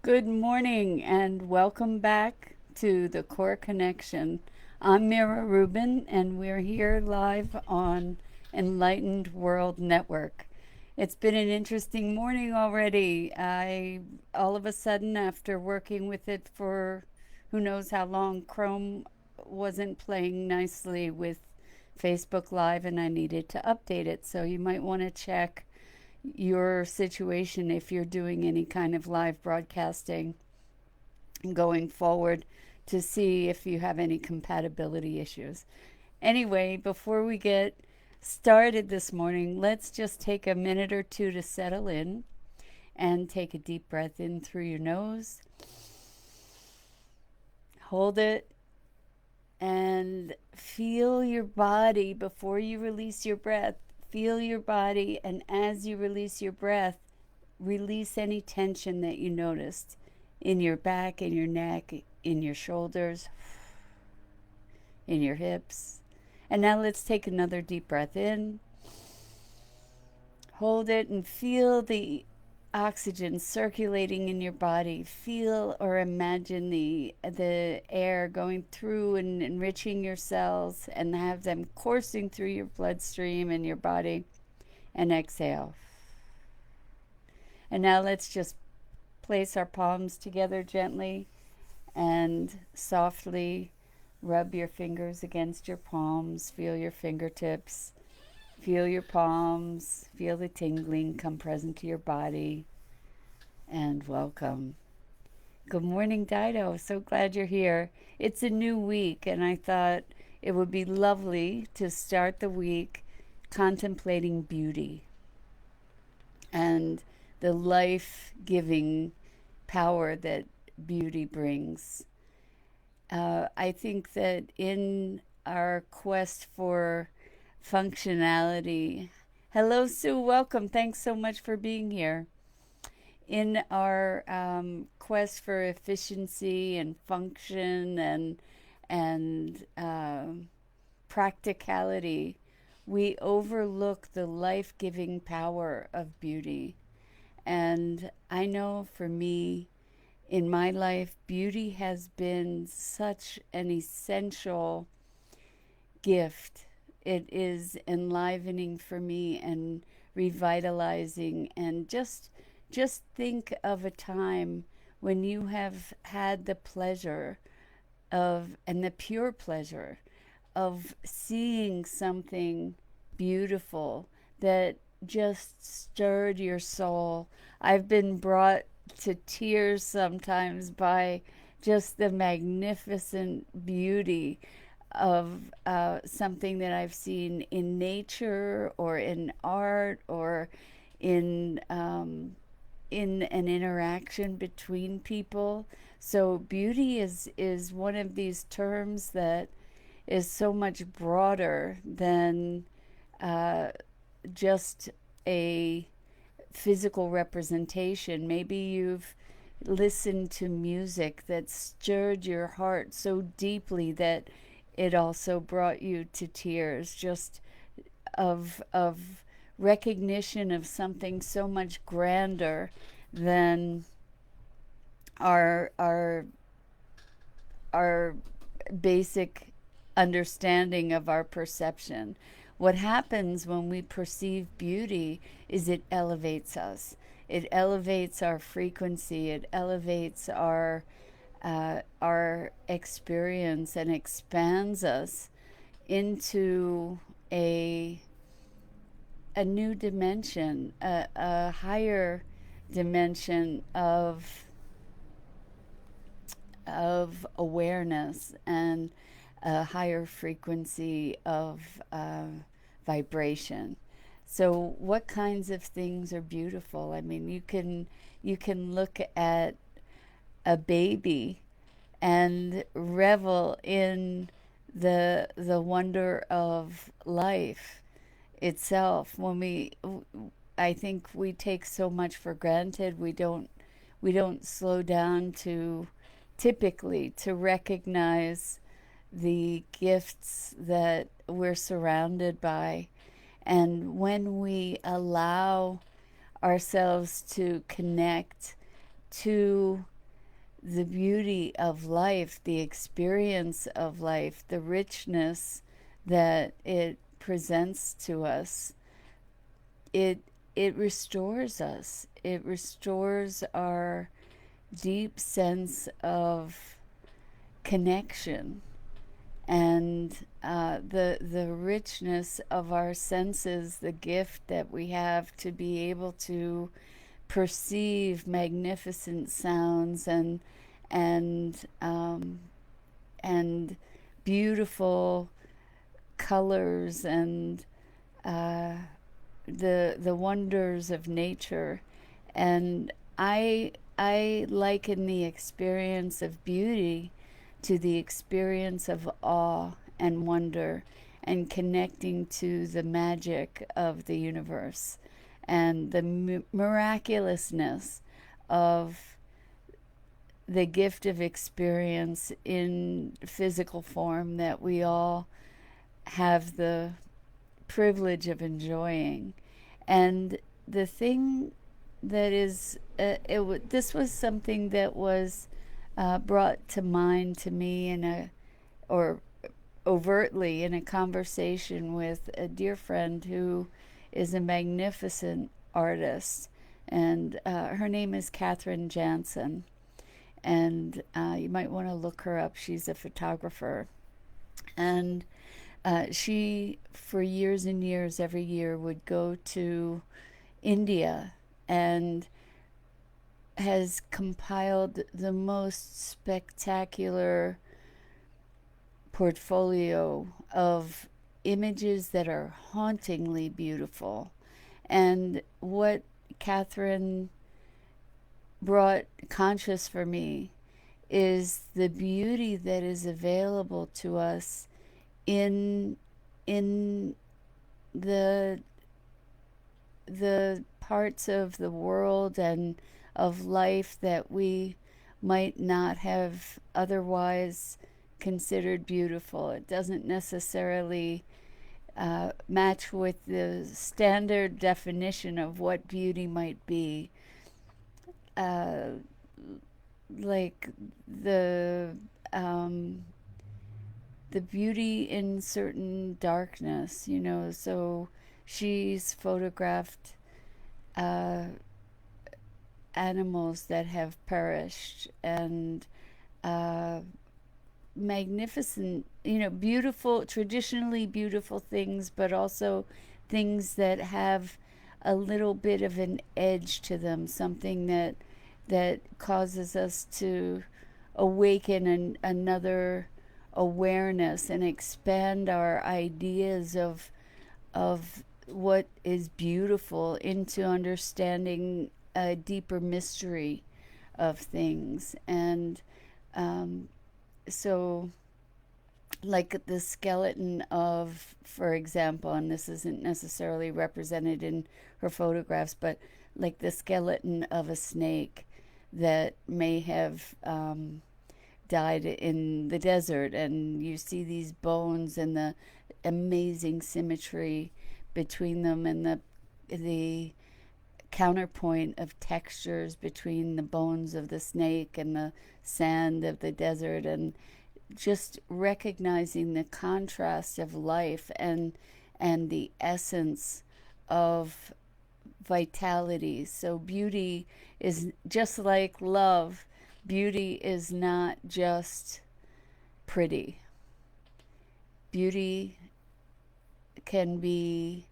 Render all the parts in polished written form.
Good morning and welcome back to the Core Connection. I'm Mira Rubin and we're here live on Enlightened World Network. It's been an interesting morning already. I all of a sudden after working with it for who knows how long, Chrome wasn't playing nicely with Facebook Live and I needed to update it. So you might want to check your situation if you're doing any kind of live broadcasting going forward to see if you have any compatibility issues. Anyway, before we get started this morning, let's just take a minute or two to settle in and take a deep breath in through your nose. Hold it and feel your body before you release your breath. Feel your body, and as you release your breath, release any tension that you noticed in your back, in your neck, in your shoulders, in your hips. And now let's take another deep breath in. Hold it and feel the oxygen circulating in your body. Feel or imagine the air going through and enriching your cells and have them coursing through your bloodstream and your body. And exhale. And now let's just place our palms together gently and softly rub your fingers against your palms. Feel your fingertips. Feel your palms. Feel the tingling come present to your body. And welcome. Good morning, Dido. So glad you're here. It's a new week, and I thought it would be lovely to start the week contemplating beauty and the life giving power that beauty brings. I think that in our quest for functionality, hello, Sue, welcome. Thanks so much for being here. In our quest for efficiency and function and practicality, we overlook the life giving power of beauty. And I know for me, in my life, beauty has been such an essential gift. It is enlivening for me and revitalizing. And just think of a time when you have had the pleasure of, and the pure pleasure of seeing something beautiful that just stirred your soul. I've been brought to tears sometimes by just the magnificent beauty of something that I've seen in nature or in art or in an interaction between people. So beauty is one of these terms that is so much broader than just a physical representation. Maybe you've listened to music that stirred your heart so deeply that it also brought you to tears, just of recognition of something so much grander than our our basic understanding of our perception. What happens when we perceive beauty is it elevates us. It elevates our frequency. It elevates our experience and expands us into a a new dimension, a higher dimension of awareness and a higher frequency of vibration. So, what kinds of things are beautiful? I mean, you can look at a baby and revel in the wonder of life itself. I think we take so much for granted. We don't slow down to typically to recognize the gifts that we're surrounded by. And when we allow ourselves to connect to the beauty of life, the experience of life, the richness that it presents to us, it it restores us. It restores our deep sense of connection and the richness of our senses, the gift that we have to be able to perceive magnificent sounds and and beautiful colors and uh, the wonders of nature. And I liken the experience of beauty to the experience of awe and wonder and connecting to the magic of the universe and the miraculousness of the gift of experience in physical form that we all have the privilege of enjoying. And the thing that is, this was something that was brought to mind to me in a, or overtly in a conversation with a dear friend who is a magnificent artist. And her name is Katherine Jansen. And you might want to look her up. She's a photographer. And she, for years and years, every year would go to India and has compiled the most spectacular portfolio of images that are hauntingly beautiful. And what Catherine brought conscious for me is the beauty that is available to us in in the the parts of the world and of life that we might not have otherwise considered beautiful. It doesn't necessarily match with the standard definition of what beauty might be. Uh, like the um, the beauty in certain darkness, you know. So she's photographed uh, animals that have perished and uh, magnificent, you know, beautiful, traditionally beautiful things, but also things that have a little bit of an edge to them, something that causes us to awaken another awareness and expand our ideas of what is beautiful into understanding a deeper mystery of things. And um, so like the skeleton of, for example, and this isn't necessarily represented in her photographs, but like the skeleton of a snake that may have died in the desert, and you see these bones and the amazing symmetry between them and the counterpoint of textures between the bones of the snake and the sand of the desert, and just recognizing the contrast of life and the essence of vitality. So beauty is just like love. Beauty is not just pretty. Beauty can be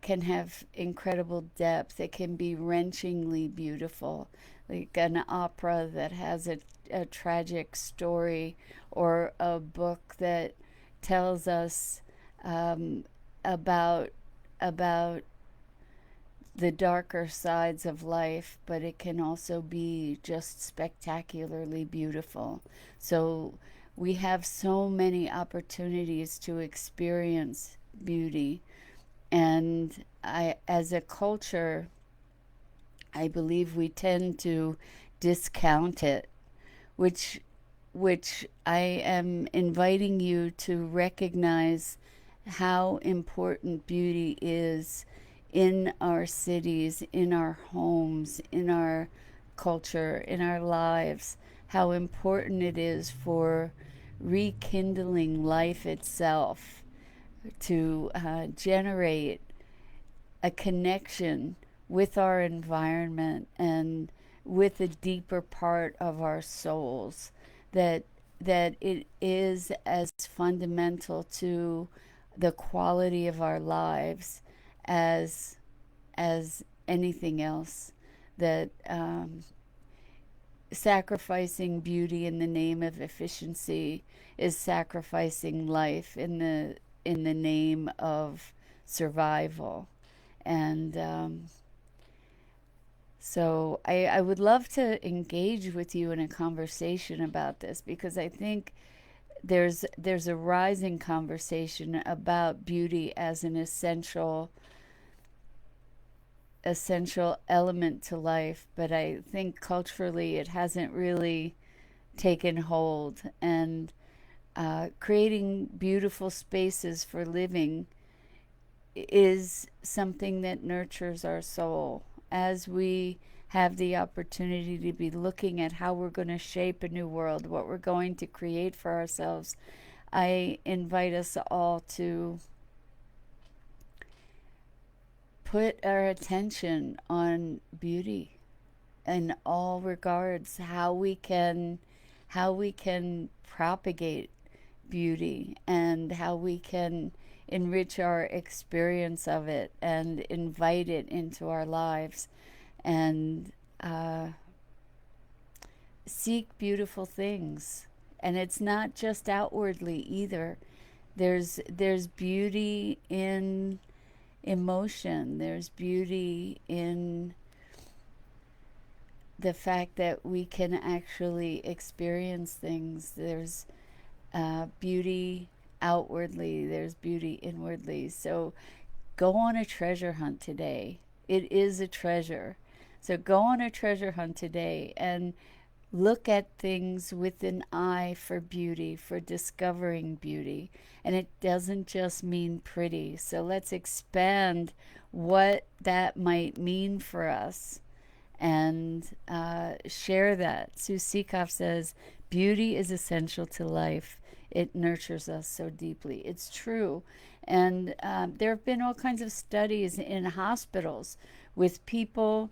can have incredible depth. It can be wrenchingly beautiful, like an opera that has a tragic story, or a book that tells us um, about about the darker sides of life, but it can also be just spectacularly beautiful. So we have so many opportunities to experience beauty. And as a culture, I believe we tend to discount it, which which I am inviting you to recognize how important beauty is in our cities, in our homes, in our culture, in our lives, how important it is for rekindling life itself to generate a connection with our environment and with a deeper part of our souls, that it is as fundamental to the quality of our lives as anything else. That sacrificing beauty in the name of efficiency is sacrificing life in the name of survival. And so I would love to engage with you in a conversation about this, because I think there's a rising conversation about beauty as an essential element to life, but I think culturally it hasn't really taken hold. And creating beautiful spaces for living is something that nurtures our soul. As we have the opportunity to be looking at how we're going to shape a new world, what we're going to create for ourselves, I invite us all to put our attention on beauty in all regards, how we can propagate beauty, and how we can enrich our experience of it and invite it into our lives, and seek beautiful things. And it's not just outwardly either. There's beauty in emotion. There's beauty in the fact that we can actually experience things. There's beauty outwardly, there's beauty inwardly. So go on a treasure hunt today. It is a treasure. So go on a treasure hunt today and look at things with an eye for beauty, for discovering beauty. And it doesn't just mean pretty. So let's expand what that might mean for us and share that. Sue Seekoff says, beauty is essential to life. It nurtures us so deeply. It's true. And there have been all kinds of studies in hospitals with people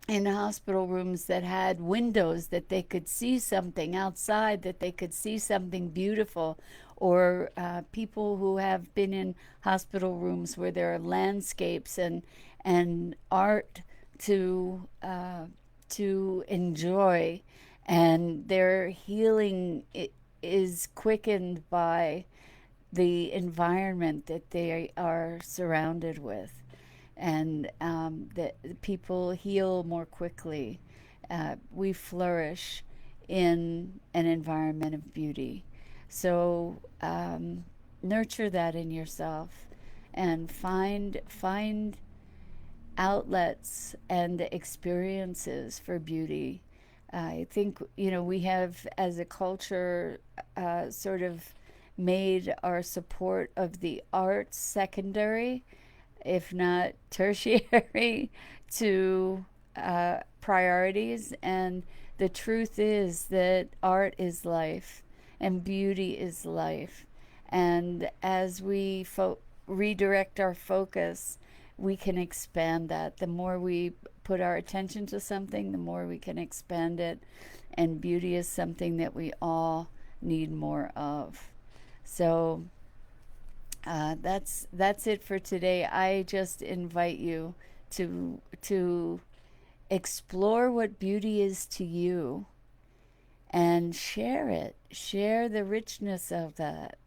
in hospital rooms that had windows, that they could see something outside, that they could see something beautiful, or people who have been in hospital rooms where there are landscapes and art to enjoy, and their healing is quickened by the environment that they are surrounded with, and that people heal more quickly. We flourish in an environment of beauty. So nurture that in yourself, and find outlets and experiences for beauty. I think, we have, as a culture, sort of made our support of the arts secondary, if not tertiary, to priorities. And the truth is that art is life and beauty is life. And as we redirect our focus, we can expand that. The more we put our attention to something, the more we can expand it. And beauty is something that we all need more of. So that's it for today. I just invite you to explore what beauty is to you and share it. Share the richness of that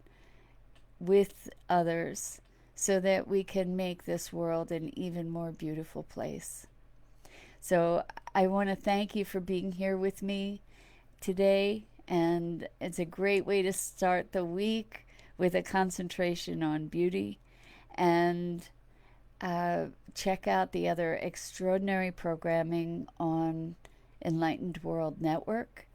with others, so that we can make this world an even more beautiful place. So I want to thank you for being here with me today, and it's a great way to start the week with a concentration on beauty. And check out the other extraordinary programming on Enlightened World Network.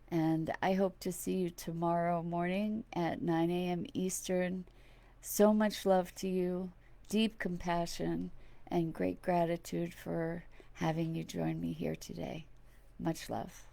And I hope to see you tomorrow morning at 9 a.m. Eastern. So much love to you, deep compassion, and great gratitude for having you join me here today. Much love.